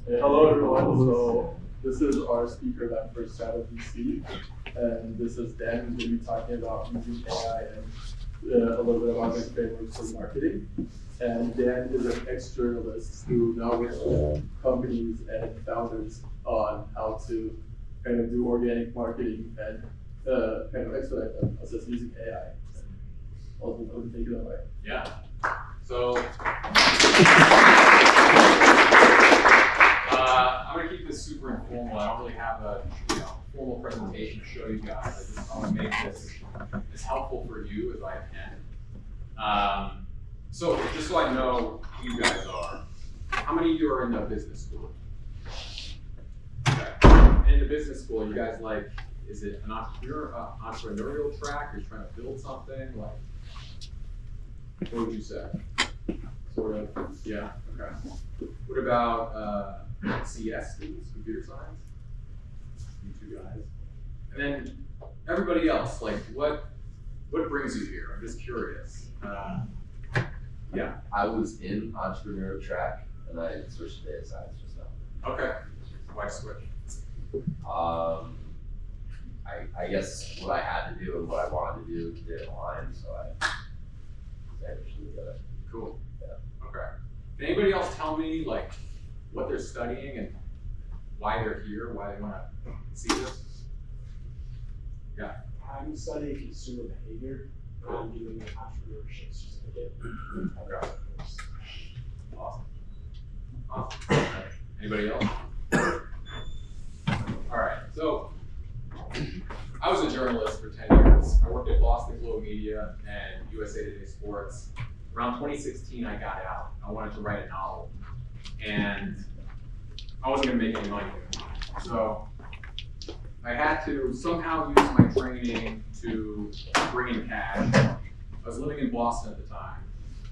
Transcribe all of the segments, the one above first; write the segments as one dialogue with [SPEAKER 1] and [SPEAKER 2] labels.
[SPEAKER 1] Hello everyone, so this is our speaker event for Strato VC, and this is Dan who's going to be talking about using AI and a little bit about his frameworks for marketing. And Dan is an ex-journalist who now works with companies and founders on how to kind of do organic marketing and kind of expedite the process using AI. I'll take it away.
[SPEAKER 2] Yeah. So I'm gonna keep this super informal. I don't really have a formal presentation to show you guys. I just want to make this as helpful for you as I can. So just so I know who you guys are, how many of you are in the business school? Okay. In the business school, you guys like, is it an entrepreneurial track? You're trying to build something? Like, what would you say? Sort of, yeah, okay. What about CS students, computer science? You two guys. And then everybody else, like what brings you here? I'm just curious. Yeah.
[SPEAKER 3] I was in entrepreneurial track and I switched to data science just now.
[SPEAKER 2] Okay. Why switch?
[SPEAKER 3] I guess what I had to do and what I wanted to do didn't align, so I actually did it.
[SPEAKER 2] Cool.
[SPEAKER 3] Yeah.
[SPEAKER 2] Okay. Can anybody else tell me like what they're studying and why they're here, why they want to see this? Yeah.
[SPEAKER 4] I'm studying consumer behavior. I'm doing an entrepreneurship certificate.
[SPEAKER 2] Okay. Awesome. Anybody else? All right. So I was a journalist for 10 years. I worked at Boston Globe Media and USA Today Sports. Around 2016, I got out. I wanted to write a novel, and I wasn't going to make any money. So I had to somehow use my training to bring in cash. I was living in Boston at the time.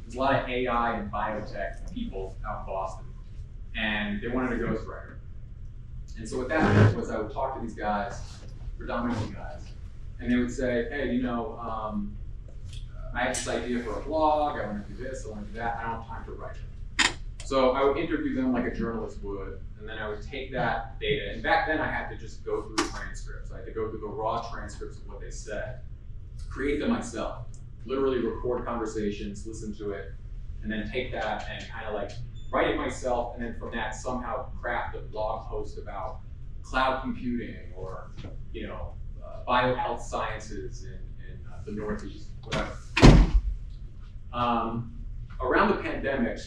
[SPEAKER 2] There's a lot of AI and biotech people out in Boston, and they wanted a ghostwriter. And so what that meant was I would talk to these guys, predominantly guys, and they would say, hey, I have this idea for a blog, I want to do this, I want to do that, I don't have time to write it. So I would interview them like a journalist would, and then I would take that data, and back then I had to just go through transcripts. I had to go through the raw transcripts of what they said, create them myself, literally record conversations, listen to it, and then take that and kind of like write it myself, and then from that somehow craft a blog post about cloud computing or biohealth sciences in the Northeast, whatever. Around the pandemic,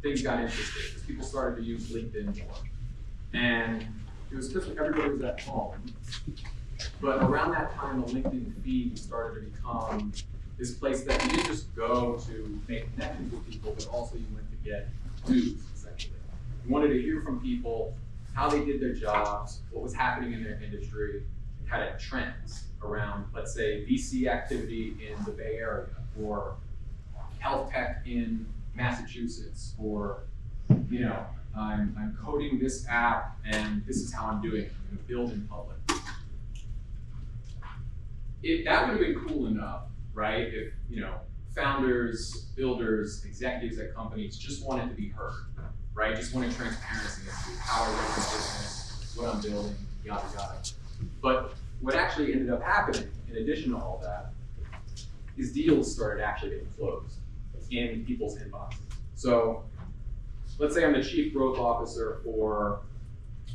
[SPEAKER 2] things got interesting because people started to use LinkedIn more. And it was because everybody was at home. But around that time, the LinkedIn feed started to become this place that you didn't just go to make connections with people, but also you went to get news, essentially. You wanted to hear from people how they did their jobs, what was happening in their industry, and kind of trends around, let's say, VC activity in the Bay Area, or health tech in Massachusetts, or I'm coding this app and this is how I'm doing it. I'm going to build in public. That would have been cool enough, right? If founders, builders, executives at companies just wanted to be heard, right? Just wanted transparency into how I run this business, what I'm building, yada yada. But what actually ended up happening, in addition to all that, is deals started actually getting closed in people's inboxes. So let's say I'm the chief growth officer for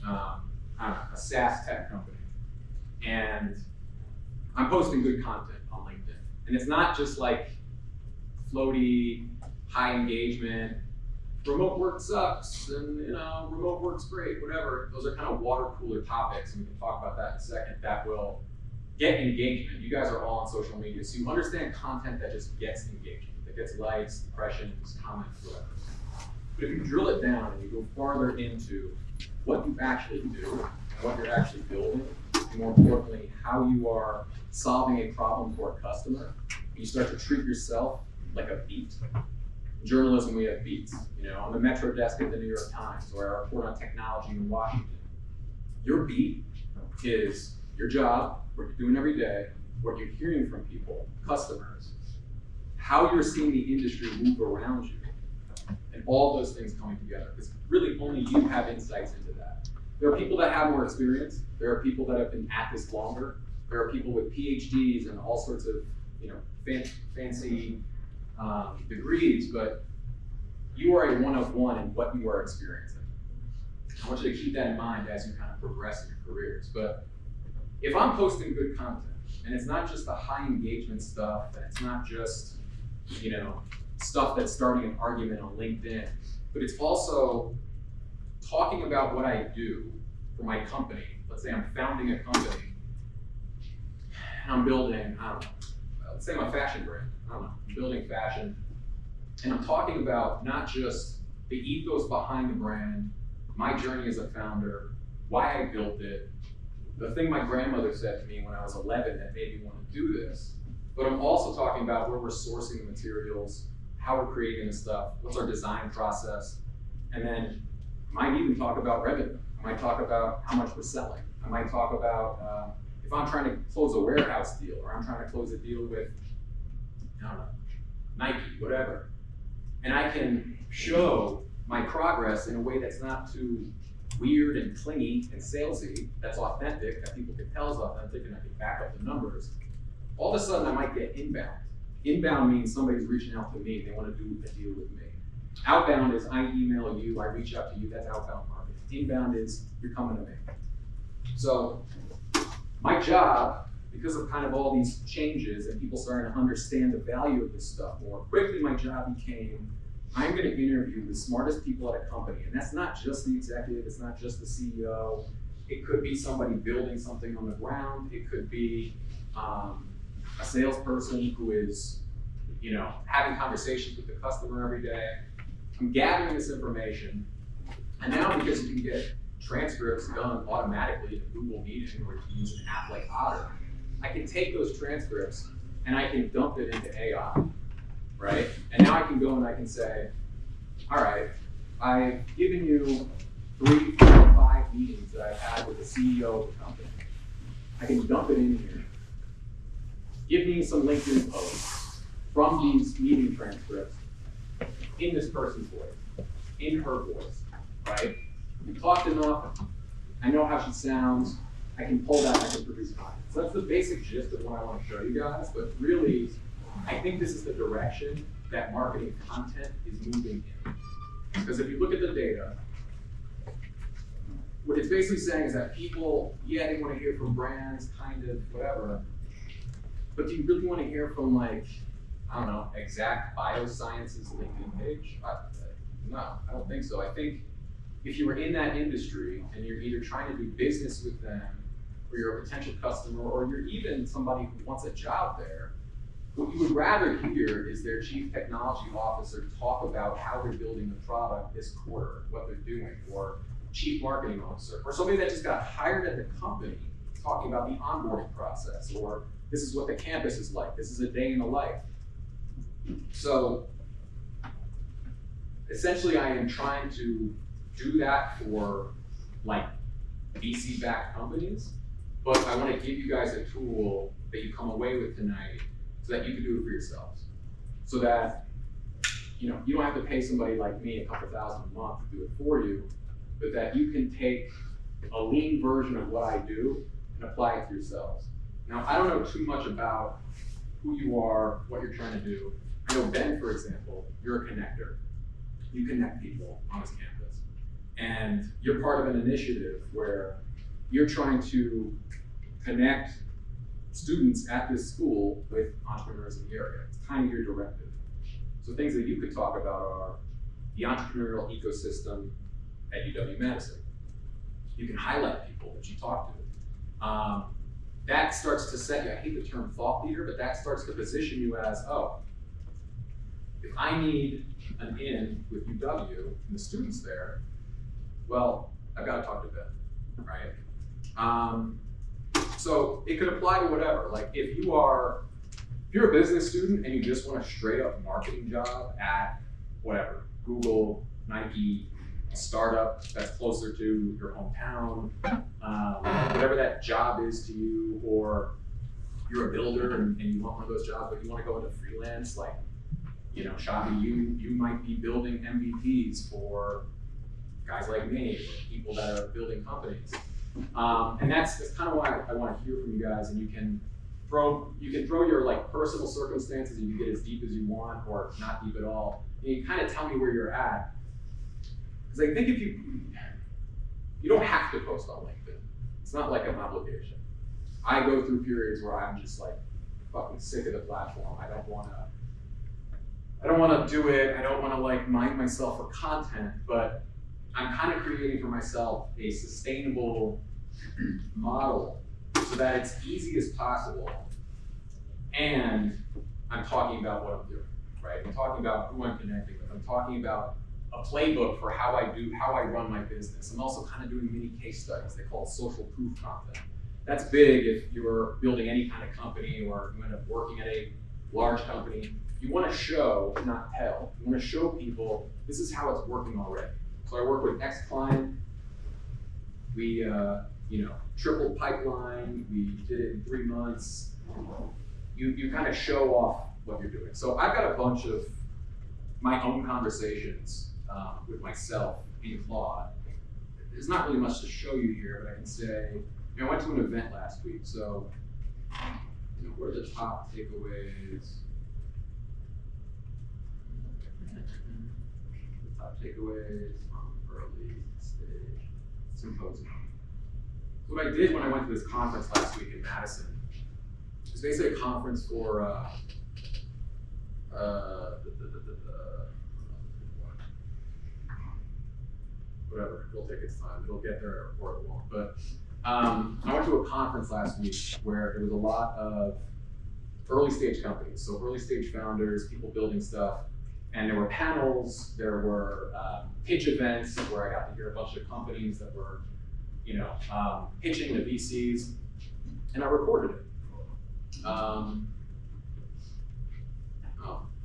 [SPEAKER 2] a SaaS tech company, and I'm posting good content on LinkedIn. And it's not just like floaty, high engagement, remote work sucks, and remote work's great, whatever. Those are kind of water cooler topics, and we can talk about that in a second, that will get engagement. You guys are all on social media, so you understand content that just gets engagement, that gets likes, impressions, comments, whatever. But if you drill it down and you go farther into what you actually do, and what you're actually building, and more importantly, how you are solving a problem for a customer, you start to treat yourself like a beat. In journalism, we have beats. On the Metro desk at the New York Times, or I report on technology in Washington. Your beat is your job, what you're doing every day, what you're hearing from people, customers, how you're seeing the industry move around you, and all those things coming together, because really only you have insights into that. There are people that have more experience. There are people that have been at this longer. There are people with PhDs and all sorts of, fancy degrees, but you are a one-of-one in what you are experiencing. I want you to keep that in mind as you kind of progress in your careers. But if I'm posting good content, and it's not just the high engagement stuff, and it's not just, stuff that's starting an argument on LinkedIn, but it's also talking about what I do for my company. Let's say I'm founding a company, and I'm building, let's say I'm a fashion brand. I'm building fashion, and I'm talking about not just the ethos behind the brand, my journey as a founder, why I built it, the thing my grandmother said to me when I was 11 that made me want to do this, but I'm also talking about where we're sourcing the materials, how we're creating the stuff, what's our design process, and then I might even talk about revenue. I might talk about how much we're selling. I might talk about if I'm trying to close a warehouse deal, or I'm trying to close a deal with, Nike, whatever. And I can show my progress in a way that's not too weird and clingy and salesy, that's authentic, that people can tell is authentic, and I can back up the numbers. All of a sudden I might get inbound. Inbound means somebody's reaching out to me, they want to do a deal with me. Outbound is I email you, I reach out to you, that's outbound marketing. Inbound is you're coming to me. So my job, because of kind of all these changes and people starting to understand the value of this stuff more, quickly my job became, I'm going to interview the smartest people at a company. And that's not just the executive, it's not just the CEO. It could be somebody building something on the ground. It could be a salesperson who is, having conversations with the customer every day. I'm gathering this information. And now, because you can get transcripts done automatically in Google Meeting, or you can use an app like Otter, I can take those transcripts and I can dump it into AI, right? And now I can go and I can say, all right, I've given you 3, 4, 5 meetings that I've had with the CEO of the company. I can dump it in here. Give me some LinkedIn posts from these meeting transcripts in this person's voice, in her voice, right? We talked enough, I know how she sounds, I can pull that, I can produce content. So that's the basic gist of what I want to show you guys, but really, I think this is the direction that marketing content is moving in. Because if you look at the data, what it's basically saying is that people, they want to hear from brands, kind of, whatever, but do you really want to hear from Exact Biosciences LinkedIn page? No, I don't think so. I think if you were in that industry and you're either trying to do business with them, or you're a potential customer, or you're even somebody who wants a job there, what you would rather hear is their chief technology officer talk about how they're building the product this quarter, what they're doing, or chief marketing officer, or somebody that just got hired at the company talking about the onboarding process, or this is what the campus is like, this is a day in the life. So essentially I am trying to do that for VC-backed companies, but I want to give you guys a tool that you come away with tonight so that you can do it for yourselves. So that you don't have to pay somebody like me a couple $1,000 a month to do it for you, but that you can take a lean version of what I do and apply it to yourselves. Now, I don't know too much about who you are, what you're trying to do. I know Ben, for example, you're a connector. You connect people on this campus. And you're part of an initiative where you're trying to connect students at this school with entrepreneurs in the area. It's kind of your directive. So things that you could talk about are the entrepreneurial ecosystem at UW-Madison. You can highlight people that you talk to. That starts to set you, I hate the term thought leader, but that starts to position you as, if I need an in with UW and the students there, well, I've got to talk to Ben, right? So it could apply to whatever. Like if you're a business student and you just want a straight up marketing job at whatever, Google, Nike, a startup that's closer to your hometown, whatever that job is to you, or you're a builder and you want one of those jobs, but you want to go into freelance, like You know, Shafi, you might be building MVPs for guys like me, or people that are building companies. And that's kind of why I want to hear from you guys, and you can throw your like personal circumstances, and you get as deep as you want, or not deep at all. And you kind of tell me where you're at. Because I think if you don't have to post on LinkedIn. It's not like an obligation. I go through periods where I'm just like fucking sick of the platform. I don't want to do it. I don't want to like mind myself for content, but I'm kind of creating for myself a sustainable model so that it's easy as possible. And I'm talking about what I'm doing, right? I'm talking about who I'm connecting with. I'm talking about a playbook for how I run my business. I'm also kind of doing mini case studies. They call it social proof content. That's big if you're building any kind of company or you end up working at a large company. You want to show, not tell. You want to show people this is how it's working already. So I work with X client. We tripled pipeline. We did it in 3 months. You kind of show off what you're doing. So I've got a bunch of my own conversations with myself in Claude. There's not really much to show you here, but I can say, I went to an event last week, so what are the top takeaways? The top takeaways from early stage symposium. So what I did when I went to this conference last week in Madison, it was basically a conference for whatever, it'll take its time. It'll get there or it won't. But I went to a conference last week where there was a lot of early stage companies. So early stage founders, people building stuff. And there were panels, there were pitch events where I got to hear a bunch of companies that were, pitching to VCs. And I recorded it. Oh,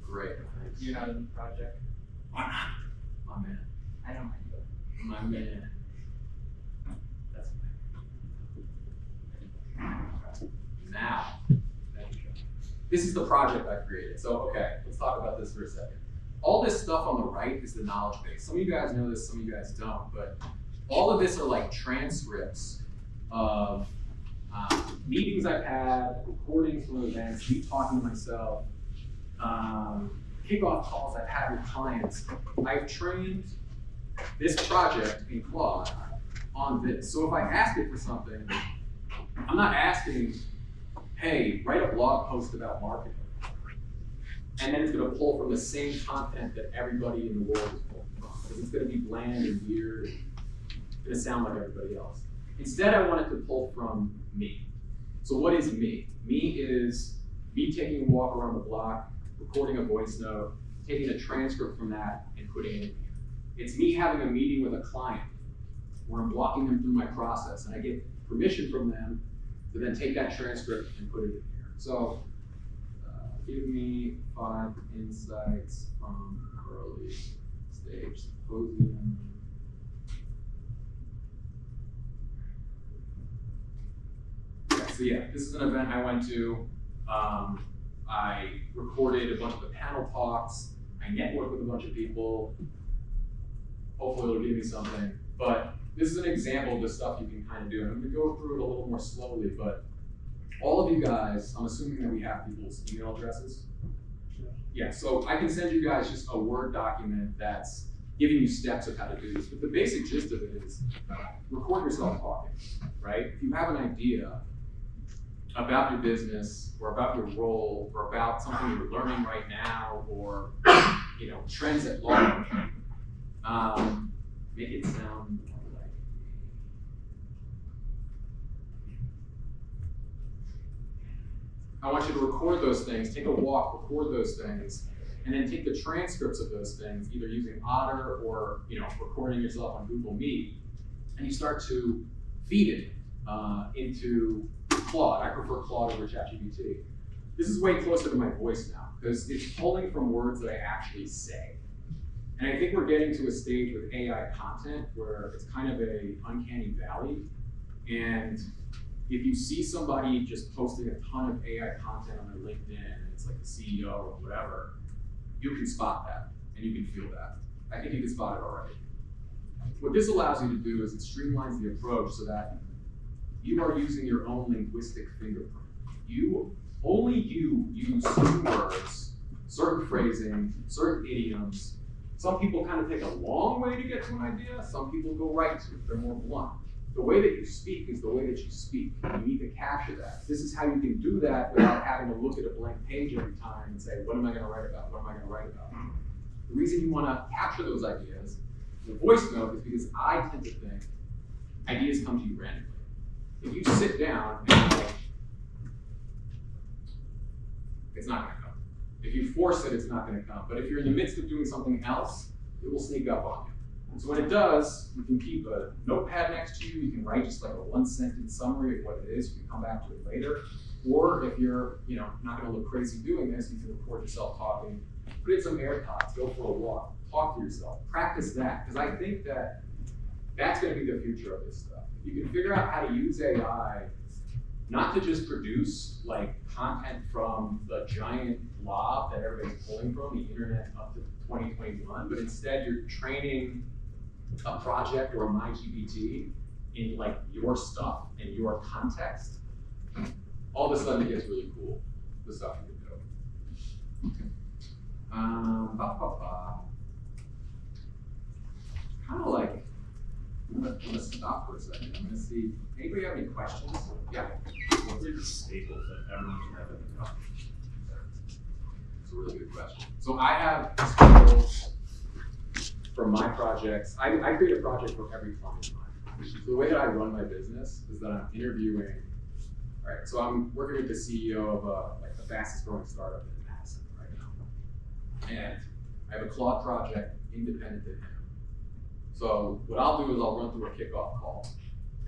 [SPEAKER 2] great. Thanks.
[SPEAKER 4] You're not in the project.
[SPEAKER 2] Why not? My man.
[SPEAKER 4] I don't mind you.
[SPEAKER 2] My man. That's my now. This is the project I created. So, okay, let's talk about this for a second. All this stuff on the right is the knowledge base. Some of you guys know this, some of you guys don't, but all of this are like transcripts of meetings I've had, recordings from events, me talking to myself, kickoff calls I've had with clients. I've trained this project in Claude on this. So if I ask it for something, I'm not asking, hey, write a blog post about marketing. And then it's going to pull from the same content that everybody in the world is pulling from. Because it's going to be bland and weird. It's going to sound like everybody else. Instead, I want it to pull from me. So what is me? Me is me taking a walk around the block, recording a voice note, taking a transcript from that, and putting it in here. It's me having a meeting with a client where I'm walking them through my process, and I get permission from them to then take that transcript and put it in here. So give me 5 insights from early stage symposium. Okay, so yeah, this is an event I went to. I recorded a bunch of the panel talks. I networked with a bunch of people. Hopefully it'll give me something. But this is an example of the stuff you can kind of do. And I'm going to go through it a little more slowly, but all of you guys, I'm assuming that we have people's email addresses. Yeah, so I can send you guys just a Word document that's giving you steps of how to do this. But the basic gist of it is record yourself talking, right? If you have an idea about your business or about your role or about something you're learning right now or trends at large, make it sound like I want you to record those things, take a walk, record those things, and then take the transcripts of those things, either using Otter or recording yourself on Google Meet, and you start to feed it into Claude. I prefer Claude over ChatGPT. This is way closer to my voice now because it's pulling from words that I actually say. And I think we're getting to a stage with AI content where it's kind of a uncanny valley. And if you see somebody just posting a ton of AI content on their LinkedIn, and it's like the CEO or whatever, you can spot that and you can feel that. I think you can spot it already. What this allows you to do is it streamlines the approach so that you are using your own linguistic fingerprint. Only you use certain words, certain phrasing, certain idioms. Some people kind of take a long way to get to an idea, some people go right to it, they're more blunt. The way that you speak is the way that you speak. You need to capture that. This is how you can do that without having to look at a blank page every time and say, what am I going to write about? What am I going to write about? The reason you want to capture those ideas in a voice note is because I tend to think ideas come to you randomly. If you sit down and like, it's not going to come. If you force it, it's not going to come. But if you're in the midst of doing something else, it will sneak up on you. So when it does, you can keep a notepad next to you. You can write just like a one-sentence summary of what it is. You can come back to it later. Or if you're, not going to look crazy doing this, you can record yourself talking. Put in some AirPods. Go for a walk. Talk to yourself. Practice that, because I think that that's going to be the future of this stuff. You can figure out how to use AI not to just produce like content from the giant blob that everybody's pulling from the internet up to 2021, but instead you're training a project or a MyGPT in like your stuff and your context. All of a sudden it gets really cool, the stuff you can do. Kind of like, I'm gonna stop for a second. I'm gonna see, anybody have any questions? Yeah.
[SPEAKER 5] What are the staples that everyone should have in the company?
[SPEAKER 2] It's a really good question. So I have staples for my projects. I create a project for every client of mine. So the way that I run my business is that I'm interviewing, right? So I'm working with the CEO of like the fastest growing startup in Madison right now. And I have a Claude project independent of him. So what I'll do is I'll run through a kickoff call,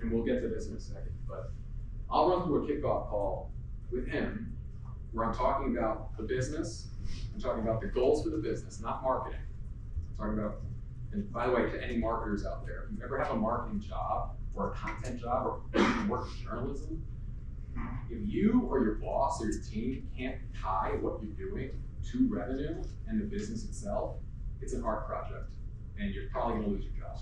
[SPEAKER 2] and we'll get to this in a second, but I'll run through a kickoff call with him where I'm talking about the business, I'm talking about the goals for the business, not marketing. I'm talking about, and by the way, to any marketers out there, if you ever have a marketing job or a content job or even work in journalism, if you or your boss or your team can't tie what you're doing to revenue and the business itself, it's an art project. And you're probably gonna lose your job.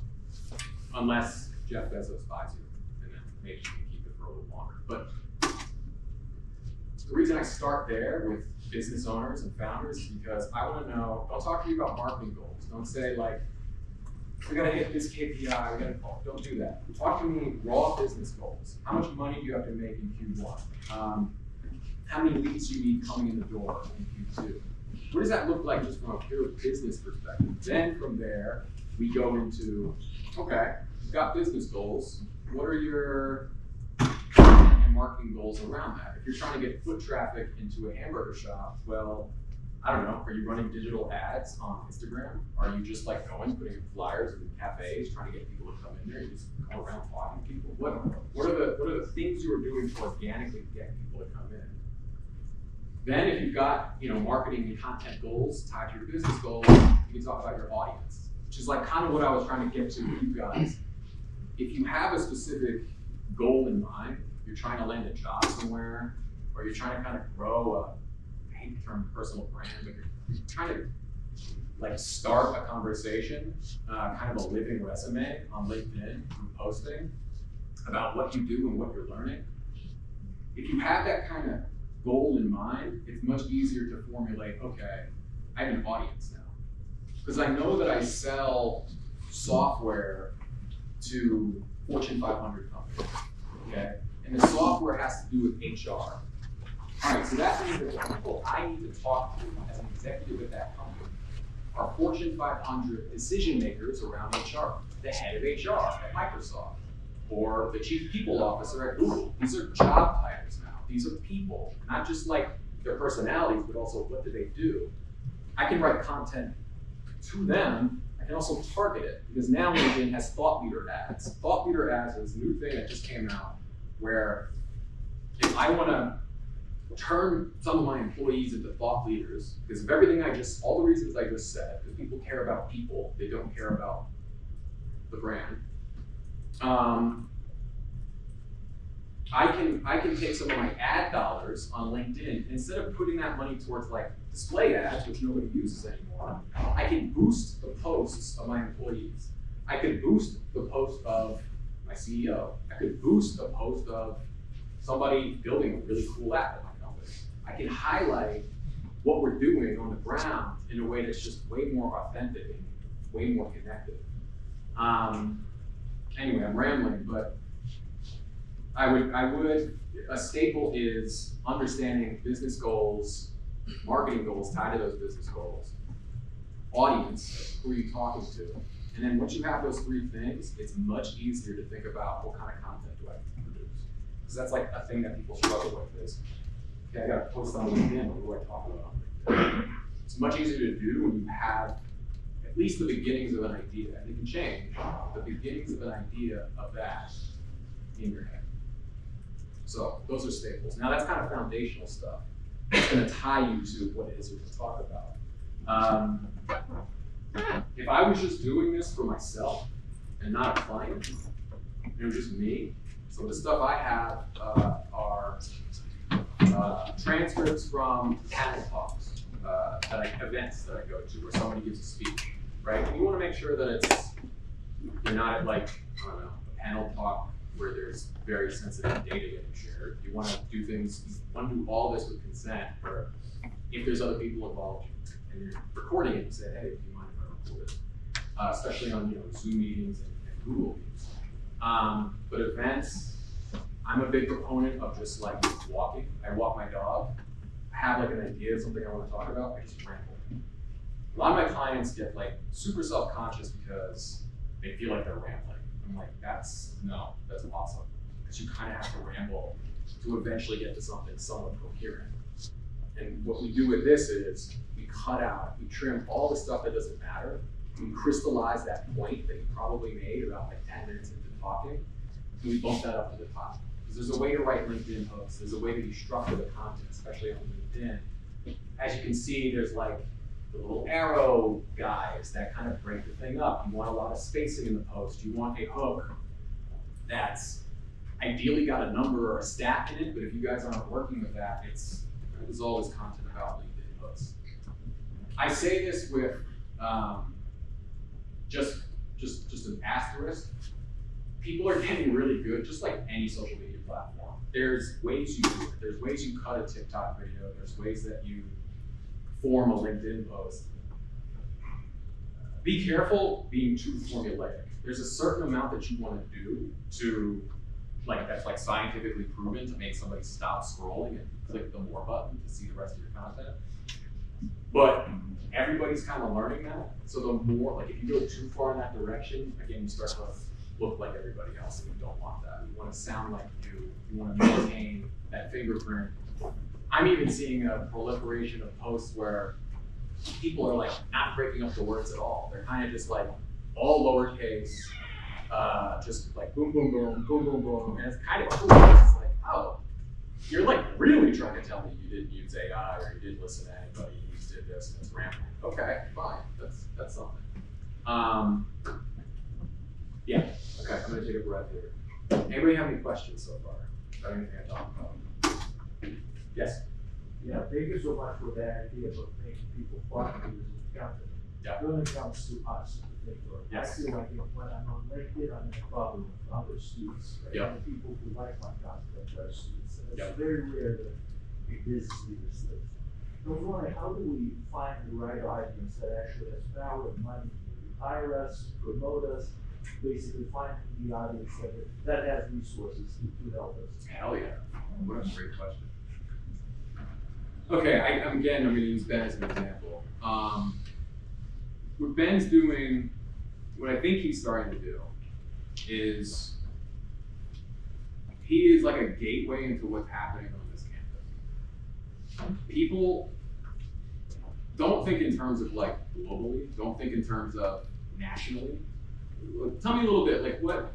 [SPEAKER 2] Unless Jeff Bezos buys you, and then maybe you can keep it for a little longer. But the reason I start there with business owners and founders is because I wanna know, don't talk to me about marketing goals. Don't say like, we gotta hit this KPI, don't do that. Talk to me raw business goals. How much money do you have to make in Q1? How many leads do you need coming in the door in Q2? What does that look like just from a pure business perspective? Then from there, we go into, okay, you've got business goals. What are your marketing goals around that? If you're trying to get foot traffic into a hamburger shop, well, I don't know, are you running digital ads on Instagram? Are you just like going, putting flyers in cafes, trying to get people to come in there? You just go around talking to people? What are the things you are doing to organically get people to come in? Then if you've got marketing and content goals tied to your business goals, you can talk about your audience, which is like kind of what I was trying to get to with you guys. If you have a specific goal in mind, you're trying to land a job somewhere, or you're trying to kind of grow I hate the term personal brand, but you're trying to like start a conversation, kind of a living resume on LinkedIn through posting about what you do and what you're learning. If you have that kind of goal in mind, it's much easier to formulate, okay, I have an audience now. Because I know that I sell software to Fortune 500 companies, okay? And the software has to do with HR. All right, so that means that the people I need to talk to as an executive at that company are Fortune 500 decision makers around HR, the head of HR at Microsoft, or the chief people officer at Google. These are job titles now. These are people, not just like their personalities, but also what do they do. I can write content to them. I can also target it, because now LinkedIn has thought leader ads. Thought leader ads is a new thing that just came out, where if I want to turn some of my employees into thought leaders, because of everything all the reasons I just said, because people care about people, they don't care about the brand. I can take some of my ad dollars on LinkedIn, instead of putting that money towards like display ads, which nobody uses anymore, I can boost the posts of my employees. I could boost the post of my CEO. I could boost the post of somebody building a really cool app at my company. I can highlight what we're doing on the ground in a way that's just way more authentic and way more connected. Anyway, I'm rambling, but a staple is understanding business goals, marketing goals tied to those business goals, audience, who are you talking to? And then once you have those three things, it's much easier to think about what kind of content do I produce. Because that's like a thing that people struggle with is, okay, I gotta post on LinkedIn, what do I talk about on LinkedIn? It's much easier to do when you have at least the beginnings of an idea. And it can change, the beginnings of an idea of that in your head. So those are staples. Now that's kind of foundational stuff. It's gonna tie you to what it is we're gonna talk about. If I was just doing this for myself and not a client, it was just me. So the stuff I have are transcripts from panel talks, events that I go to where somebody gives a speech, right? And you want to make sure that you're not at like, I don't know, a panel talk where there's very sensitive data getting shared. You want to do things, you want to do all this with consent, where if there's other people involved and you're recording it, you say, hey, do you mind if I record it? Especially on Zoom meetings and Google Meets. But events, I'm a big proponent of just like walking. I walk my dog. I have like an idea of something I want to talk about, I just ramble. A lot of my clients get like super self-conscious because they feel like they're rambling. I'm like, that's awesome. Because you kind of have to ramble to eventually get to something somewhat coherent. And what we do with this is we cut out, we trim all the stuff that doesn't matter. We crystallize that point that you probably made about like 10 minutes into talking, and we bump that up to the top. Because there's a way to write LinkedIn posts. There's a way that you structure the content, especially on LinkedIn. As you can see, there's like the little arrow guys that kind of break the thing up. You want a lot of spacing in the post. You want a hook that's ideally got a number or a stat in it, but if you guys aren't working with that, there's all this content about LinkedIn posts. I say this with just an asterisk. People are getting really good, just like any social media platform. There's ways you do it. There's ways you cut a TikTok video. There's ways that you form a LinkedIn post. Be careful being too formulaic. There's a certain amount that you want to do to, like, that's like scientifically proven to make somebody stop scrolling and click the more button to see the rest of your content. But everybody's kind of learning that. So the more, like if you go too far in that direction, again, you start to look like everybody else, and you don't want that. You want to sound like you want to maintain that fingerprint. I'm even seeing a proliferation of posts where people are like not breaking up the words at all. They're kind of just like all lowercase, just like boom, boom, boom, boom, boom, boom. And it's kind of cool. It's like, oh, you're like really trying to tell me you didn't use AI or you didn't listen to anybody, you just did this and it's rambling. Okay, fine, that's something. Yeah, okay, I'm gonna take a breath here. Anybody have any questions so far about anything I talked about? Yes?
[SPEAKER 6] Yeah, thank you so much for that idea of making people fun to use the content.
[SPEAKER 2] Yeah.
[SPEAKER 6] When it comes to us in particular,
[SPEAKER 2] Yes.
[SPEAKER 6] I feel like when I'm on LinkedIn, I'm in a bubble with other students, right?
[SPEAKER 2] Yeah.
[SPEAKER 6] And the people who like my content are students. And it's
[SPEAKER 2] Yeah.
[SPEAKER 6] very rare that a business leaders live. I was wondering, how do we find the right audience that actually has power and money to hire us, promote us, basically find the audience that has resources to help us?
[SPEAKER 2] Hell yeah, what a great question. Okay, I'm gonna use Ben as an example. What Ben's doing, what I think he's starting to do is, he is like a gateway into what's happening on this campus. People don't think in terms of like globally, don't think in terms of nationally. Tell me a little bit, like what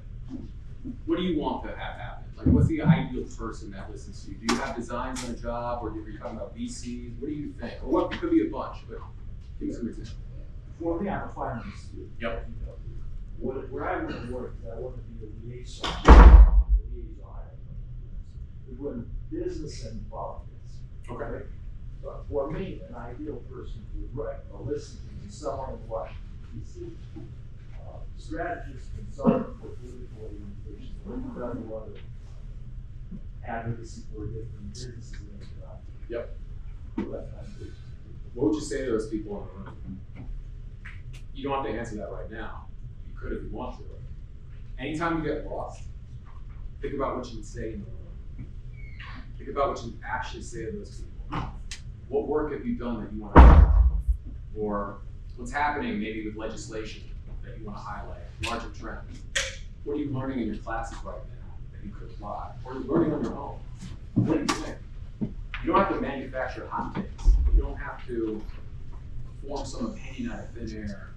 [SPEAKER 2] do you want to have happen? Like what's the ideal person that listens to you? Do you have designs on a job, or are you talking about VCs? What do you think? Or what, it could be a bunch, but give me some examples.
[SPEAKER 6] For me, I'm a finance student.
[SPEAKER 2] Yep.
[SPEAKER 6] Where I want to work is I want to be a liaison. when business and politics.
[SPEAKER 2] Okay.
[SPEAKER 6] But for me, an ideal person to write or listen to is someone in Washington, D.C. Strategist, consultant for political organizations, we've done a lot of advocacy for different businesses in the
[SPEAKER 2] Yep.
[SPEAKER 6] left hand.
[SPEAKER 2] What would you say to those people in the room? You don't have to answer that right now. You could if you want to. Anytime you get lost, think about what you would say in the room. Think about what you would actually say to those people. What work have you done that you want to highlight? Or what's happening maybe with legislation that you want to highlight, larger trends? What are you learning in your classes right now that you could apply? Or you're learning on your own? What do you think? You don't have to manufacture hot takes. You don't have to form some opinion out of thin air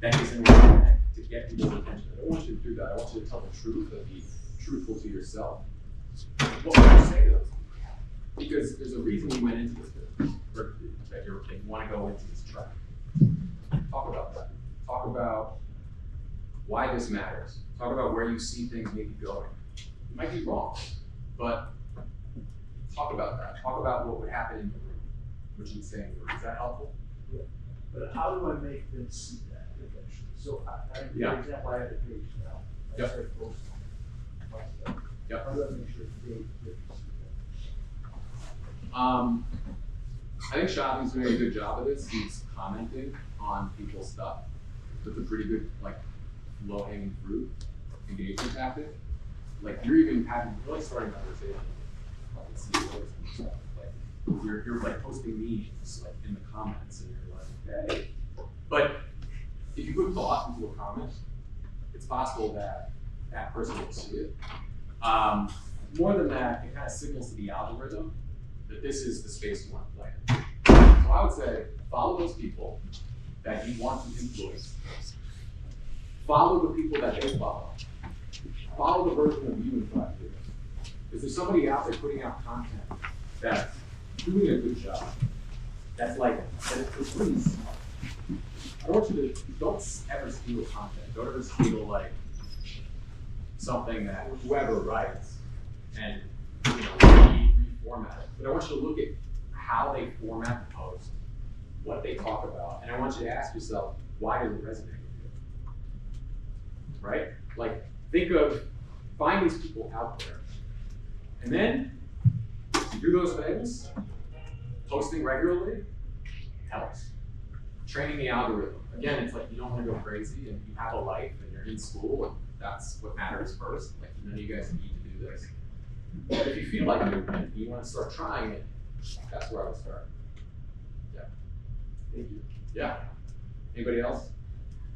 [SPEAKER 2] that isn't organic to get people's attention. I don't want you to do that. I want you to tell the truth and be truthful to yourself. What would you say to those people? Because there's a reason you went into this business, or that you want to go into this track. Talk about that. Talk about why this matters. Talk about where you see things maybe going. You might be wrong, but talk about that. Talk about what would happen in the room, what you'd say in the room. Is that helpful?
[SPEAKER 6] Yeah. But how do I make them see that eventually? So for example, I have a page now. I
[SPEAKER 2] Yep.
[SPEAKER 6] start posting my stuff.
[SPEAKER 2] Yep.
[SPEAKER 6] How do I make sure they see that?
[SPEAKER 2] I think Shavi's doing a good job of this. He's commenting on people's stuff. That's a pretty good, like, low-hanging fruit engagement tactic. Like, you're even having, you're like starting a conversation. Like, CEOs and stuff. Like, you're like posting memes like in the comments, and you're like, hey. But if you put thought into a comment, it's possible that that person will see it. More than that, it kind of signals to the algorithm that this is the space you want to play in. So I would say, follow those people that you want to influence. Follow the people that they follow. Follow the version of you in 5 years. Because there's somebody out there putting out content that's doing a good job. That's like, that it's really smart. I don't want you to, don't ever steal content. Don't ever steal like something that whoever writes and reformat it. But I want you to look at how they format the post, what they talk about, and I want you to ask yourself, why does it resonate with you? Right? Like, find these people out there. And then, you do those things, posting regularly helps. Training the algorithm. Again, it's like you don't want to go crazy and you have a life and you're in school and that's what matters first. Like, none of you guys need to do this. But if you feel like you want to start trying it, that's where I would start. Yeah.
[SPEAKER 6] Thank you.
[SPEAKER 2] Yeah. Anybody else?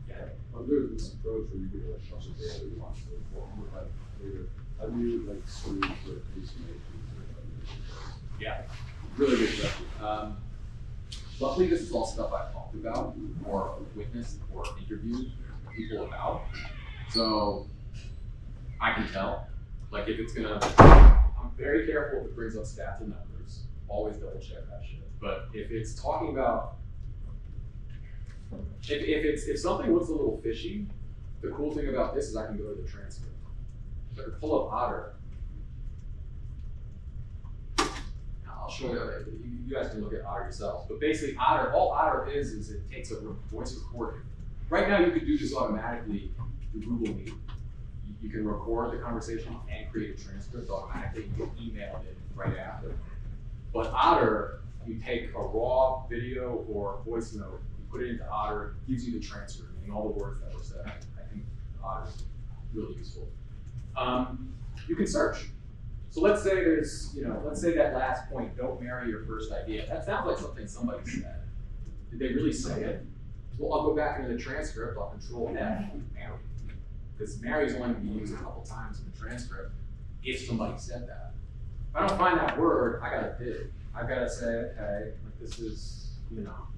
[SPEAKER 2] Yeah.
[SPEAKER 7] Under this approach where you get like bunch of data you want to report like later, how do you like screen for hallucinations?
[SPEAKER 2] Yeah. Really good question. Luckily, this is all stuff I've talked about or witnessed or interviewed people about. So I can tell. Like if it's gonna, I'm very careful if it brings up stats and numbers. Always double check that shit. But if it's talking about, if something looks a little fishy, the cool thing about this is I can go to the transcript. So I can pull up Otter. I'll show you. You guys can look at Otter yourselves. But basically, Otter, all Otter is it takes a voice recording. Right now, you could do this automatically through Google Meet. You can record the conversation and create a transcript automatically. You can email it right after. But Otter, you take a raw video or voice note, you put it into Otter, it gives you the transcript, meaning all the words that were said. I think Otter is really useful. You can search. So let's say let's say that last point, don't marry your first idea. That sounds like something somebody said. Did they really say it? Well, I'll go back into the transcript, I'll control F, marry. Because marry is only going to be used a couple times in the transcript if somebody said that. If I don't find that word, I gotta dig. I've gotta say, okay, like this is, not,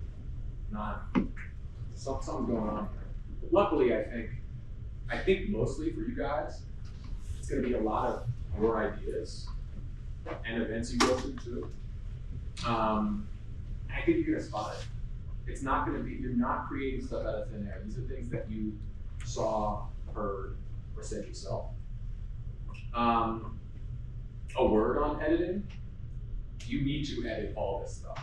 [SPEAKER 2] something's going on here. But luckily, I think mostly for you guys, it's gonna be a lot of your ideas and events you go through too. I think you're gonna spot it. It's not gonna be, you're not creating stuff out of thin air. These are things that you saw, heard, or said yourself. a word on editing, you need to edit all this stuff.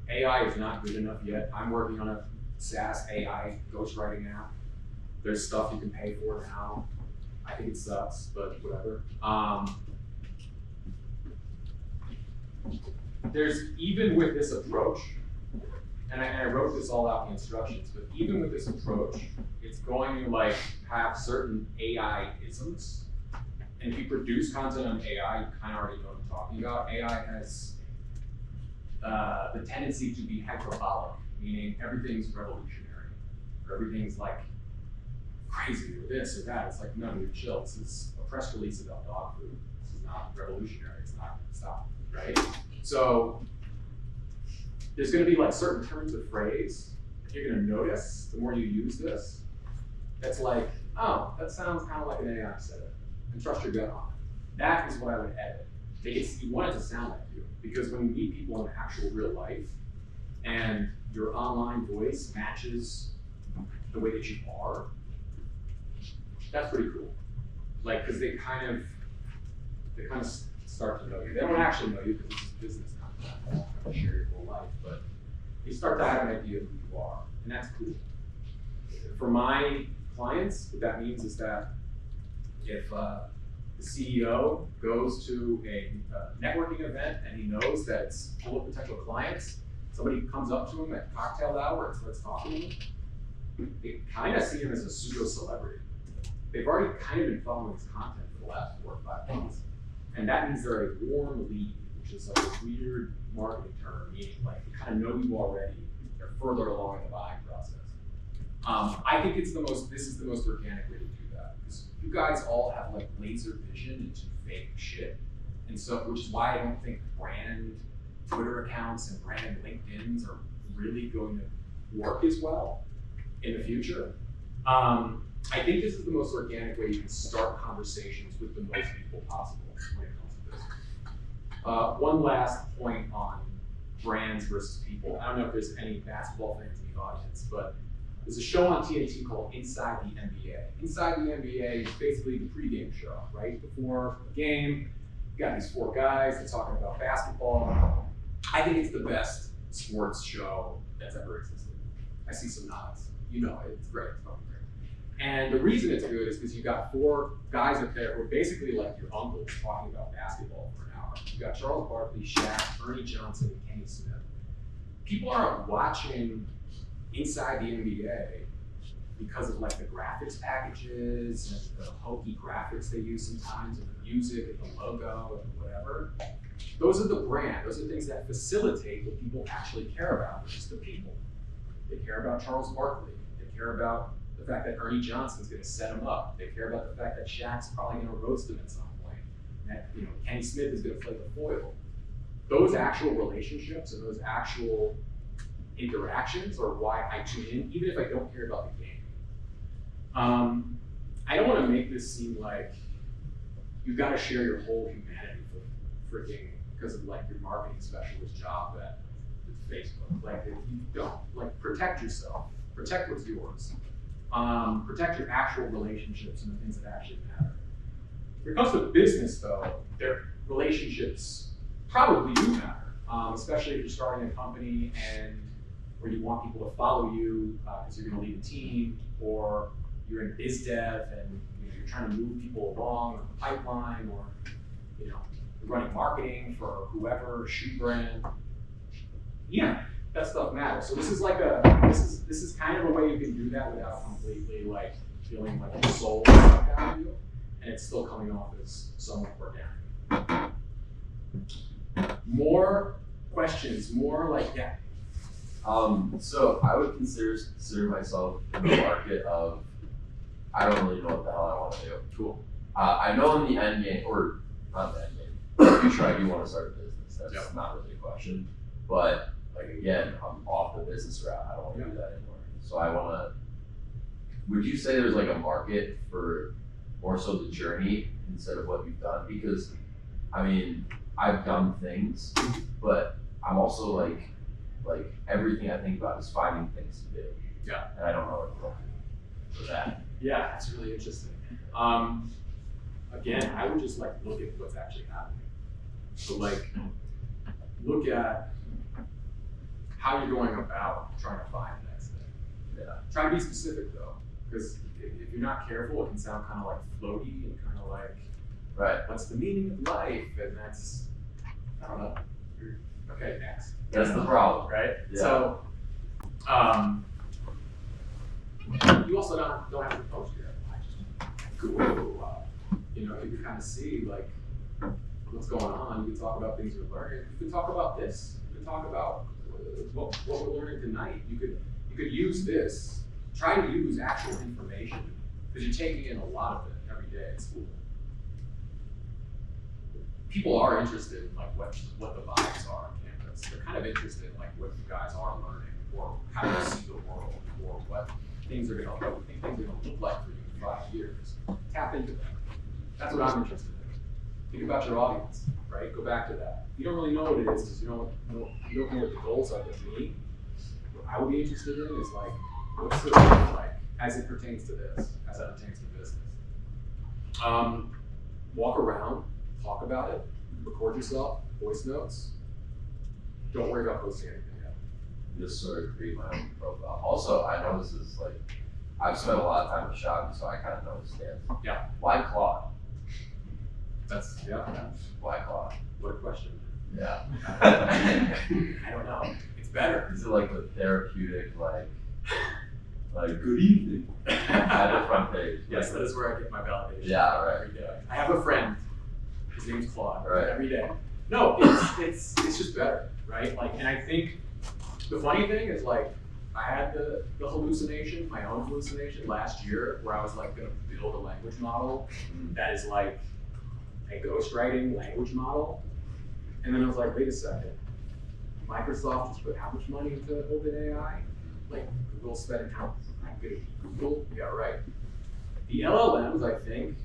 [SPEAKER 2] AI is not good enough yet. I'm working on a SaaS AI ghostwriting app. There's stuff you can pay for now. I think it sucks, but whatever. There's, even with this approach, and I wrote this all out in the instructions, but even with this approach, it's going to like have certain AI isms. And if you produce content on AI, you kind of already know what I'm talking about. AI has the tendency to be hyperbolic, meaning everything's revolutionary, or everything's like crazy, or this or that. It's like, no, dude, chill. This is a press release about dog food. This is not revolutionary. It's not, stop, right? So there's going to be like certain turns of phrase that you're going to notice the more you use this. That's like, oh, that sounds kind of like an AI said it, and trust your gut on it. That is what I would edit. You want it to sound like you, because when you meet people in actual real life, and your online voice matches the way that you are, that's pretty cool. Like, because they kind of start to know you. They don't actually know you because this is business content. They're not going to share your whole life, but you start to have an idea of who you are, and that's cool. For my clients, what that means is that if the CEO goes to a networking event and he knows that it's full of potential clients, somebody comes up to him at cocktail hour and starts talking to him, they kind of see him as a pseudo-celebrity. They've already kind of been following his content for the last 4 or 5 months. And that means they're a warm lead, which is like a weird marketing term, meaning like they kind of know you already, they're further along in the buying process. I think this is the most organic way to do that, because you guys all have like laser vision into fake shit. And so, which is why I don't think brand Twitter accounts and brand LinkedIns are really going to work as well in the future. I think this is the most organic way you can start conversations with the most people possible when it comes to this. One last point on brands versus people. I don't know if there's any basketball fans in the audience, but there's a show on TNT called Inside the NBA. Inside the NBA is basically the pregame show, right? Before a game, you got these 4 guys, they're talking about basketball. I think it's the best sports show that's ever existed. I see some nods. You know it. It's great. It's fucking great. And the reason it's good is because you got 4 guys up there who are basically like your uncles talking about basketball for an hour. You got Charles Barkley, Shaq, Ernie Johnson, and Kenny Smith. People aren't watching Inside the NBA because of like the graphics packages and the hokey graphics they use sometimes, and the music and the logo and whatever. Those are the brand. Those are things that facilitate what people actually care about, which is the people. They care about Charles Barkley. They care about the fact that Ernie Johnson's going to set him up. They care about the fact that Shaq's probably going to roast him at some point. That Kenny Smith is going to play the foil. Those actual relationships and those actual interactions are why I tune in, even if I don't care about the game. I don't want to make this seem like you've got to share your whole humanity for freaking because of like your marketing specialist job at Facebook. Like, if you don't, like, protect yourself, protect what's yours, protect your actual relationships and the things that actually matter. When it comes to business, though, their relationships probably do matter, especially if you're starting a company and where you want people to follow you because you're going to lead a team, or you're in biz dev and you're trying to move people along the pipeline, or you're running marketing for whoever, shoe brand. Yeah, that stuff matters. So this is like this is kind of a way you can do that without completely like feeling like your soul is sucked out of you, and it's still coming off as somewhat organic. More questions, more like that.
[SPEAKER 3] So I would consider myself in the market of, I don't really know what the hell I want to do.
[SPEAKER 2] Cool.
[SPEAKER 3] I know in the end game, or not the end game, in the future I do want to start a business. That's not really a question. But like again, I'm off the business route. I don't want to do that anymore. So I want to. Would you say there's like a market for more so the journey instead of what you've done? Because I mean, I've done things, but I'm also like everything I think about is finding things to do.
[SPEAKER 2] Yeah.
[SPEAKER 3] And I don't know what to look for that.
[SPEAKER 2] Yeah, that's really interesting. Again, I would just like look at what's actually happening. So like, look at how you're going about trying to find the next thing.
[SPEAKER 3] Yeah.
[SPEAKER 2] Try to be specific though, because if you're not careful, it can sound kind of like floaty and kind of like,
[SPEAKER 3] Right.
[SPEAKER 2] what's the meaning of life? And that's, I don't know. Okay, next.
[SPEAKER 3] That's the problem.
[SPEAKER 2] Right?
[SPEAKER 3] Yeah.
[SPEAKER 2] So, you also don't have to post yet. I just Google, you know, you can kind of see like what's going on. You can talk about things you're learning. You can talk about this. You can talk about what we're learning tonight. You could use this. Try to use actual information because you're taking in a lot of it every day at school. People are interested in like what the vibes are on campus. They're kind of interested in like what you guys are learning or how you see the world or what things are gonna look like for you in 5 years. Tap into that. That's what I'm interested in. Think about your audience, right? Go back to that. You don't really know what it is because you don't know what the goals are. But me, what I would be interested in is like, what's it look like as it pertains to this, as it pertains to business. Walk around, talk about it, record yourself, voice notes. Don't worry about posting anything yet.
[SPEAKER 3] Just sort of create my own profile. Also, I know this is like, I've spent a lot of time with Shabby, so I kind of know his stance.
[SPEAKER 2] Yeah.
[SPEAKER 3] Why Claude?
[SPEAKER 2] That's, yeah.
[SPEAKER 3] Why Claude?
[SPEAKER 2] What a question.
[SPEAKER 3] Yeah.
[SPEAKER 2] I don't know. It's better.
[SPEAKER 3] Is it like the therapeutic, like good evening at the front page?
[SPEAKER 2] Yes, that is where I get my validation.
[SPEAKER 3] Yeah, right.
[SPEAKER 2] Every day. I have a friend. His name's Claude.
[SPEAKER 3] Right.
[SPEAKER 2] Every day. No, it's just better, right? Like, and I think the funny thing is like, I had the hallucination, my own hallucination last year, where I was like going to build a language model that is like a ghostwriting language model, and then I was like, wait a second, Microsoft just put how much money into OpenAI? Like Google spent how? I'm good at Google. Yeah, right. The LLMs, I think.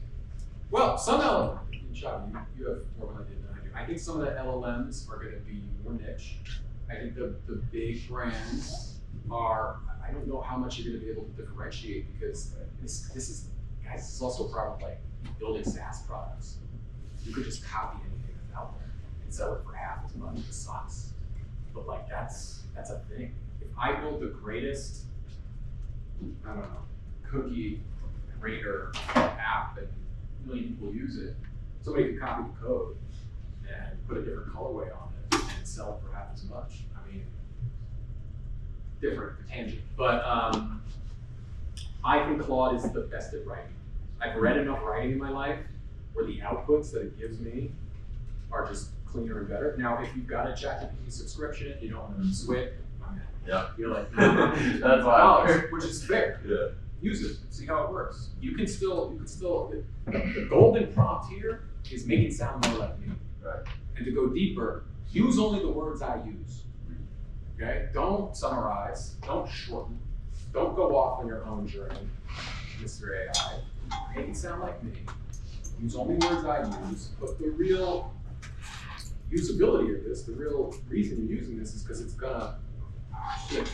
[SPEAKER 2] Well, some LLMs. Shab, you have more money than I do. I think some of the LLMs are going to be more niche. I think the big brands are. I don't know how much you're going to be able to differentiate because this is, guys. This is also a problem like building SaaS products. You could just copy anything that's out there and sell it for half as much. It sucks. But like that's a thing. If I build the greatest, I don't know, cookie grader app and a million people use it, somebody could copy the code and put a different colorway on it and sell it for half as much. I mean, different tangent. But I think Claude is the best at writing. I've read enough writing in my life where the outputs that it gives me are just cleaner and better. Now, if you've got a ChatGPT subscription, you don't want to switch.
[SPEAKER 3] Yeah.
[SPEAKER 2] You're like, no,
[SPEAKER 3] That's why.
[SPEAKER 2] which is fair.
[SPEAKER 3] Yeah.
[SPEAKER 2] Use it, see how it works. You can still, the golden prompt here is make it sound more like me.
[SPEAKER 3] Right.
[SPEAKER 2] And to go deeper, use only the words I use. Okay? Don't summarize, don't shorten, don't go off on your own journey, Mr. AI. Make it sound like me. Use only words I use, but the real usability of this, the real reason you're using this is because it's gonna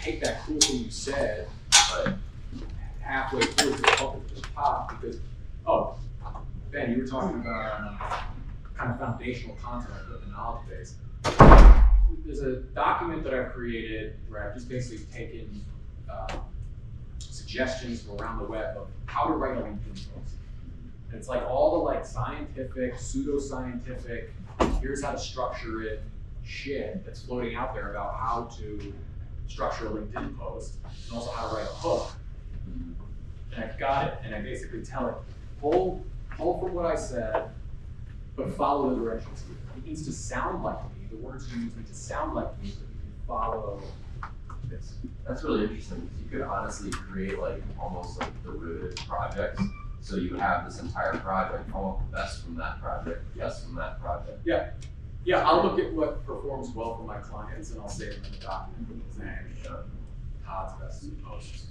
[SPEAKER 2] take that cool thing you said,
[SPEAKER 3] Right.
[SPEAKER 2] halfway through to help it just pop because, oh, Ben, you were talking about kind of foundational content I put in the knowledge base. There's a document that I've created where I've just basically taken suggestions from around the web of how to write a LinkedIn post. And it's like all the like scientific, pseudo-scientific, here's how to structure it shit that's floating out there about how to structure a LinkedIn post and also how to write a hook. And I've got it, and I basically tell it, pull from what I said, but follow the directions. It needs to sound like me. The words you use need to sound like me, so you can follow this.
[SPEAKER 3] That's really interesting because you could honestly create like almost like derivative projects. So you would have this entire project, I want the best from that project, best from that project.
[SPEAKER 2] Yeah. Yeah, I'll look at what performs well for my clients and I'll save them in the document saying Todd's best post,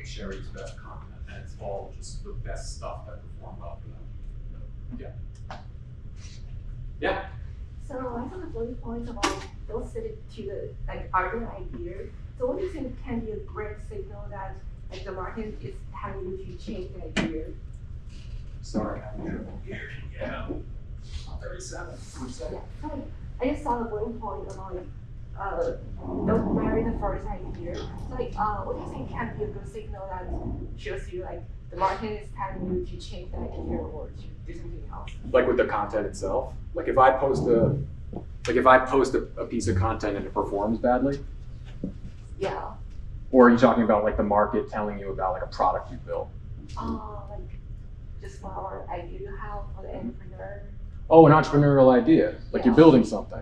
[SPEAKER 2] Sherry's best content, and it's all just the best stuff that performed well for them. Yeah. Yeah.
[SPEAKER 8] So I have a bullet point about don't set it to the like other idea. So what do you think can be a great signal that like the market is having you to change the idea?
[SPEAKER 2] Sorry, I'm trouble here. Yeah. 37. What'd you say?
[SPEAKER 8] Yeah, so I just saw the bullet point about don't marry the first idea. So what do you think can be a good signal that shows you like the market is telling you to change the idea or to do something else?
[SPEAKER 9] Like with the content itself. Like if I post a piece of content and it performs badly,
[SPEAKER 8] Yeah.
[SPEAKER 9] or are you talking about like the market telling you about like a product you built?
[SPEAKER 8] Like just for our idea you have for the entrepreneur.
[SPEAKER 9] Oh, an entrepreneurial idea. Like you're
[SPEAKER 8] Yeah.
[SPEAKER 9] building something.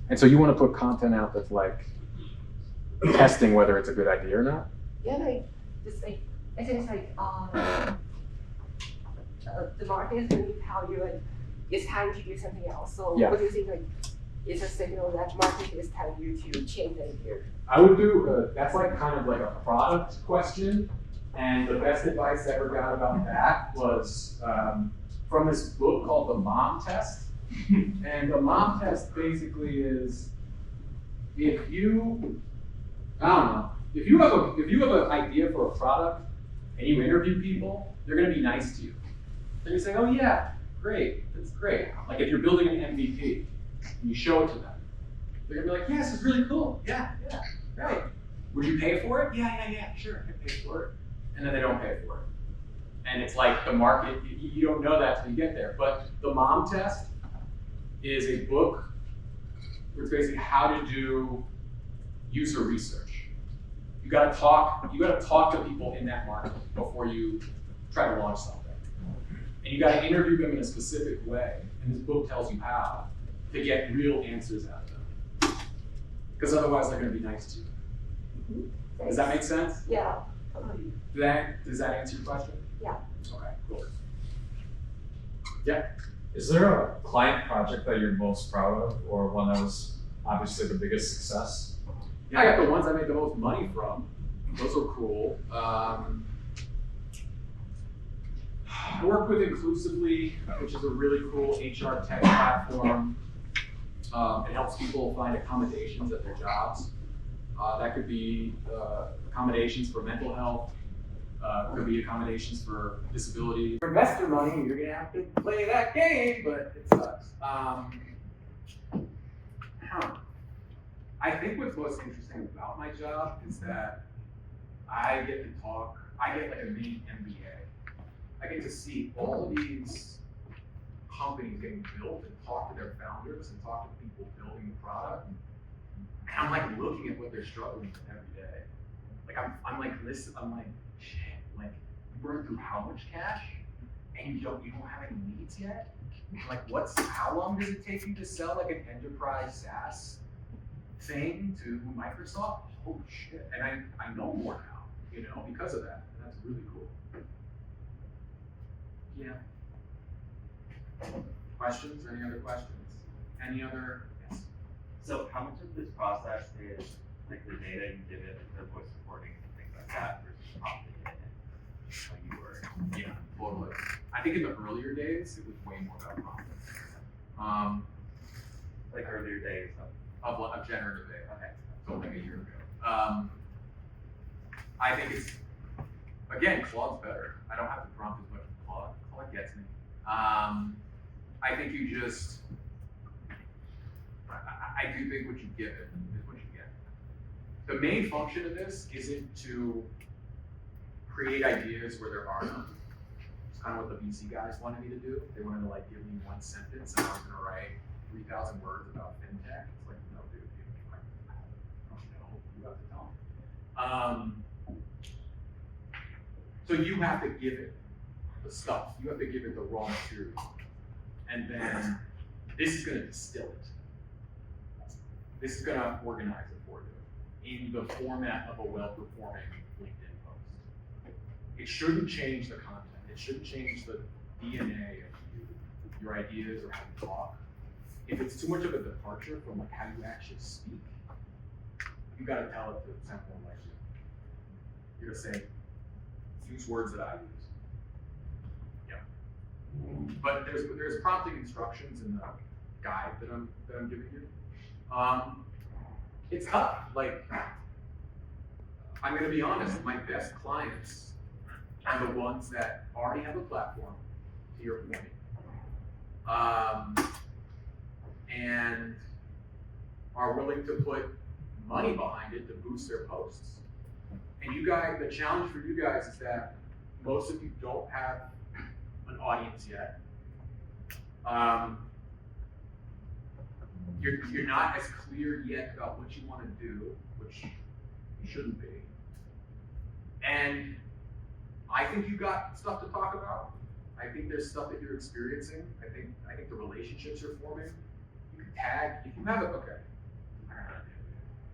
[SPEAKER 9] And so you want to put content out that's like testing whether it's a good idea or not?
[SPEAKER 8] Yeah, like just like I think it's like the market is going to tell you like it's time to do something else. So
[SPEAKER 9] Yeah.
[SPEAKER 8] what do you think like is a signal that market is telling you to change the idea?
[SPEAKER 9] I would do, that's like kind of like a product question. And the best advice I ever got about that was from this book called The Mom Test. And the mom test basically is if you have an idea for a product and you interview people, they're gonna be nice to you. They're gonna say, oh yeah, great, that's great. Like if you're building an MVP and you show it to them, they're gonna be like, yes, it's really cool. Yeah, great. Would you pay for it? Yeah, sure, I pay for it. And then they don't pay for it. And it's like the market, you don't know that till you get there. But the mom test is a book where it's basically how to do user research. You gotta talk to people in that market before you try to launch something. And you gotta interview them in a specific way. And this book tells you how to get real answers out of them. Because otherwise they're gonna be nice to you. Does that make sense?
[SPEAKER 8] Yeah, totally.
[SPEAKER 9] Does that answer your question?
[SPEAKER 8] Yeah.
[SPEAKER 9] Okay, cool. Yeah.
[SPEAKER 5] Is there a client project that you're most proud of, or one that was obviously the biggest success?
[SPEAKER 9] Yeah, I got the ones I made the most money from. Those were cool. I work with Inclusively, which is a really cool HR tech platform. It helps people find accommodations at their jobs. That could be accommodations for mental health. Could be accommodations for disability. For investor money, you're gonna have to play that game, but it sucks. I think what's most interesting about my job is that I get like a mini MBA. I get to see all of these companies getting built and talk to their founders and talk to people building the product. And I'm like looking at what they're struggling with every day. Like I'm like, shit, like you burn through how much cash and you don't have any leads yet? Like how long does it take you to sell like an enterprise SaaS thing to Microsoft? Holy shit. And I know more now, because of that. And that's really cool. Yeah. Questions? Any other questions? Any other? Yes.
[SPEAKER 10] So how much of this process is like the data you give it, the voice recording and things like that, versus prompting it in when you were?
[SPEAKER 9] Yeah, totally. I think in the earlier days, it was way more about prompting.
[SPEAKER 10] Like earlier days
[SPEAKER 9] Of generative AI. Okay. So like a year ago. I think it's, again, Claude's better. I don't have to prompt as much as Claude. Claude gets me. I think you just, I do think what you give it is what you get. The main function of this isn't to create ideas where there are none. It's kind of what the VC guys wanted me to do. They wanted to like give me one sentence and I was gonna write 3,000 words about fintech. It's like, no, dude, I don't know. You have to tell me. So you have to give it the stuff. You have to give it the raw material. And then this is gonna distill it. This is gonna organize it for you in the format of a well-performing LinkedIn post. It shouldn't change the content. It shouldn't change the DNA of you, your ideas or how you talk. If it's too much of a departure from like how you actually speak, you gotta tell it to sound more like you. You're gonna say, use words that I use. Yeah. But there's prompting instructions in the guide that I'm giving you. It's tough. Like, I'm gonna be honest, my best clients are the ones that already have a platform, to your point.
[SPEAKER 2] and are willing to put money behind it to boost their posts. And you guys, the challenge for you guys is that most of you don't have an audience yet. You're not as clear yet about what you want to do, which you shouldn't be. And I think you got stuff to talk about. I think there's stuff that you're experiencing. I think the relationships you're forming. You can tag if you have a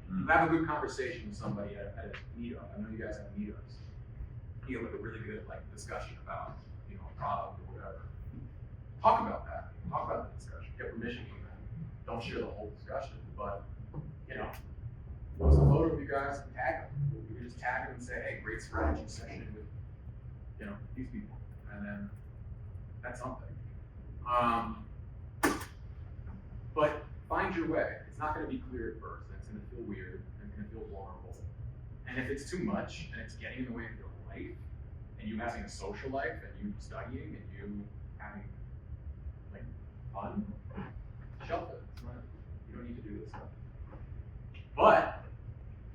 [SPEAKER 2] you have a good conversation with somebody at a meetup. I know you guys have meetups. You have like a really good discussion about a product or whatever. Talk about that. Talk about the discussion. Get permission from them. Don't share the whole discussion, but post a photo of you guys and tag them. You can just tag them and say, hey, great strategy session with these people, and then that's something. But find your way. It's not going to be clear at first. It's going to feel weird. And it's going to feel vulnerable. And if it's too much and it's getting in the way of your life, and you having a social life, and you studying, and you having fun, shelf it. You don't need to do this stuff. But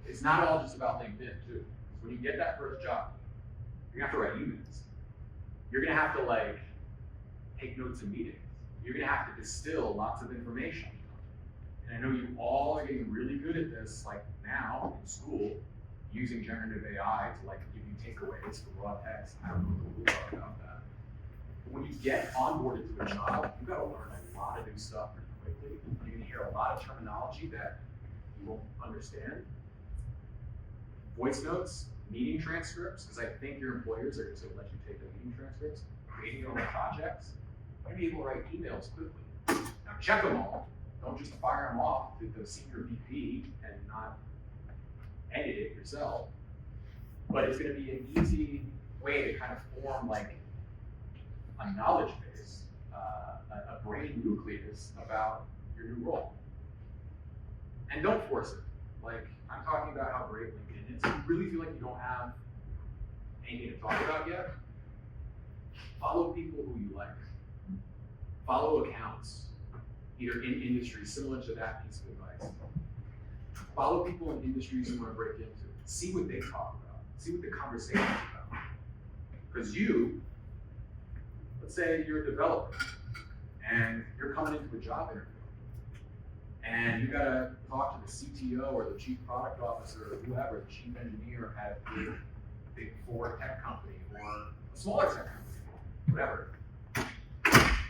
[SPEAKER 2] it's not all just about LinkedIn too. When you get that first job, you're gonna have to write emails. You're gonna have to take notes in meetings. You're gonna have to distill lots of information. And I know you all are getting really good at this, now in school, using generative AI to give you takeaways for raw text. I don't know what the rules are about that. But when you get onboarded to a job, you gotta learn a lot of new stuff pretty quickly. You're gonna hear a lot of terminology that you won't understand. Voice notes, meeting transcripts, because I think your employers are going to let you take the meeting transcripts, creating your own projects. You're going to be able to write emails quickly. Now check them all. Don't just fire them off to the senior VP and not edit it yourself. But it's going to be an easy way to kind of form a knowledge base, a brain nucleus about your new role. And don't force it. I'm talking about how great LinkedIn is. If you really feel like you don't have anything to talk about yet, follow people who you like. Follow accounts, either in industries similar to that piece of advice. Follow people in industries you want to break into. See what they talk about. See what the conversation is about. Because let's say you're a developer, and you're coming into a job interview, and you gotta talk to the CTO or the chief product officer or whoever, the chief engineer at a big four tech company or a smaller tech company, whatever.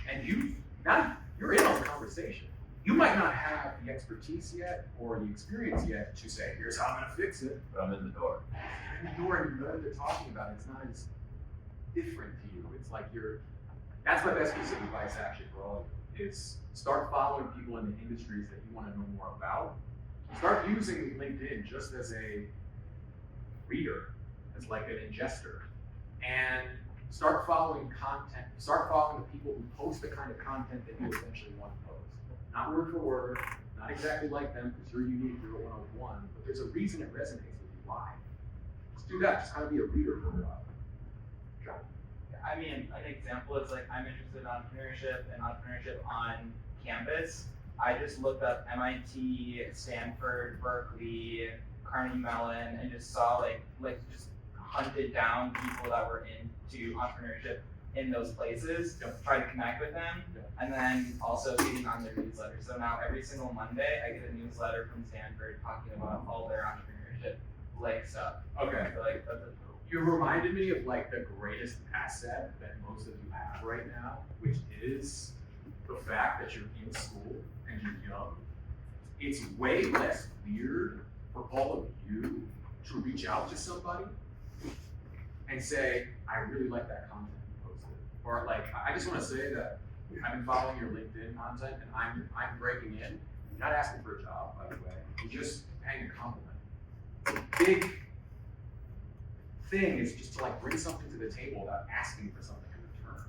[SPEAKER 2] And you're in on the conversation. You might not have the expertise yet or the experience yet to say, here's how I'm gonna fix it.
[SPEAKER 3] But I'm in the door.
[SPEAKER 2] You're in the door and you know what they're talking about. It's not as different to you. It's that's my best piece of advice actually for all of you, is start following people in the industries that you want to know more about. Start using LinkedIn just as a reader, as an ingester, and start following content. Start following the people who post the kind of content that you eventually want to post. Not word for word, not exactly like them because you're unique, you're a one-on-one, but there's a reason it resonates with you. Why? Just do that. Just kind of be a reader for a while.
[SPEAKER 10] I mean, an example is I'm interested in entrepreneurship and entrepreneurship on campus. I just looked up MIT, Stanford, Berkeley, Carnegie Mellon, and just saw just hunted down people that were into entrepreneurship in those places, try to connect with them, and then also getting on their newsletter. So now every single Monday I get a newsletter from Stanford talking about all their entrepreneurship stuff.
[SPEAKER 2] Okay.
[SPEAKER 10] So that's
[SPEAKER 2] You reminded me of the greatest asset that most of you have right now, which is the fact that you're in school and you're young. It's way less weird for all of you to reach out to somebody and say, I really like that content you posted. Or I just want to say that I've been following your LinkedIn content and I'm breaking in. You're not asking for a job, by the way. You're just paying a compliment. The big thing is just to bring something to the table without asking for something in return.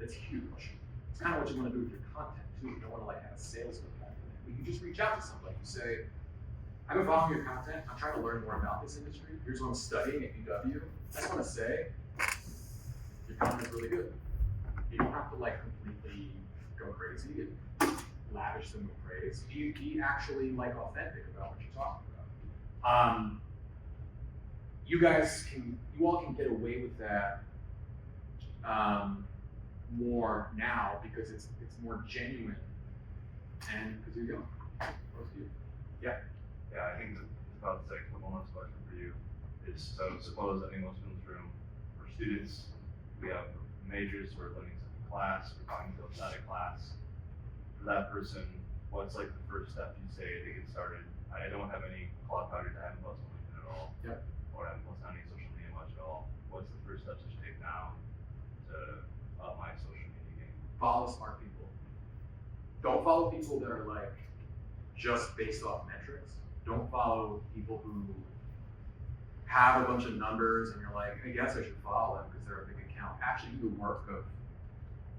[SPEAKER 2] That's huge. It's kind of what you want to do with your content too. You don't want to have a sales impact. But you just reach out to somebody. You say, I've been following your content. I'm trying to learn more about this industry. Here's what I'm studying at UW. I just want to say, your content's really good. You don't have to completely go crazy and
[SPEAKER 9] lavish them with praise. Be actually like authentic about what you're talking about. You all can get away with that more now because it's more genuine. And because you're young. Yeah.
[SPEAKER 11] Yeah, I think it's about the second one question for you is, so suppose that English in this room, for students, we have majors who are learning something in class, we're talking to outside of class. For that person, what's like the first step you say to get started? I don't have any cloud powder, I haven't posted on LinkedIn at all.
[SPEAKER 9] Yep.
[SPEAKER 11] Or I haven't posted on any social media much at all. What's the first steps I should take now to up my social media game?
[SPEAKER 9] Follow smart people. Don't follow people that are like just based off metrics. Don't follow people who have a bunch of numbers and you're like, I guess I should follow them because they're a big account. Actually do the work of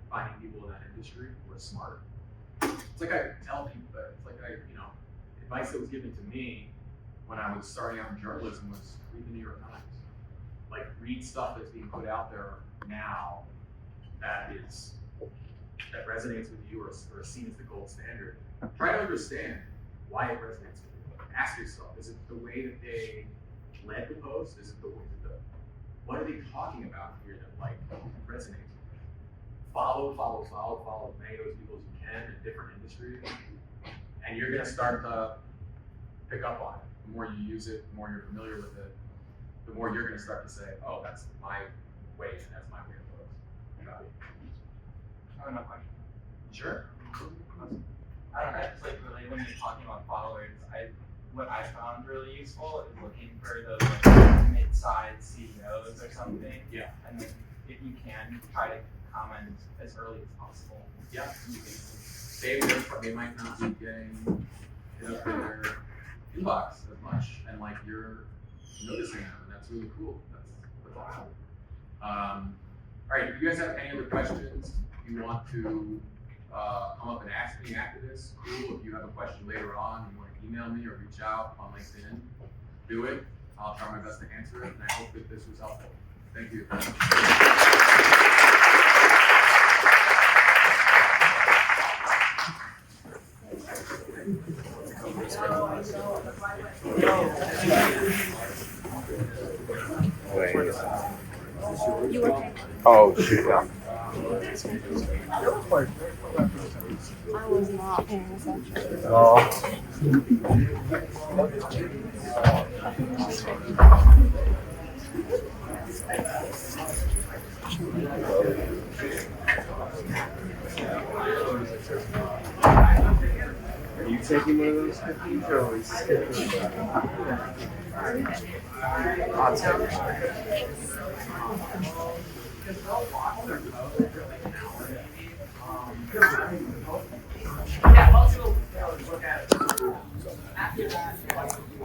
[SPEAKER 9] finding people in that industry who are smart. It's like I tell people that, it's like advice that was given to me when I was starting out in journalism was read the New York Times. Like read stuff that's being put out there now that resonates with you or is seen as the gold standard. Try to understand why it resonates with you. Ask yourself, is it the way that they led the post? Is it the way that what are they talking about here that like resonates with you? Follow as many of those people as you can in different industries. And you're gonna start to pick up on it. The more you use it, the more you're familiar with it, the more you're gonna start to say, oh, that's my way and that's my way of post.
[SPEAKER 10] I have no question.
[SPEAKER 9] Sure.
[SPEAKER 10] I don't know, just like really when you're talking about followers, what I found really useful is looking for those like mid-sized CEOs or something.
[SPEAKER 9] Yeah.
[SPEAKER 10] And then if you can, try to comment as early as possible.
[SPEAKER 9] Yeah. They might not be getting hit up in their inbox as much, and like you're noticing them, and that's really cool. That's awesome. All right, if you guys have any other questions you want to come up and ask me after this, cool. If you have a question later on, you want to email me or reach out on LinkedIn, do it. I'll try my best to answer it, and I hope that this was helpful. Thank you.
[SPEAKER 12] Oh, shoot. Yeah.
[SPEAKER 13] I was not paying attention.
[SPEAKER 12] Are you taking one of those 15s or is this I'll take it.
[SPEAKER 10] Yeah, most people look at it. After that,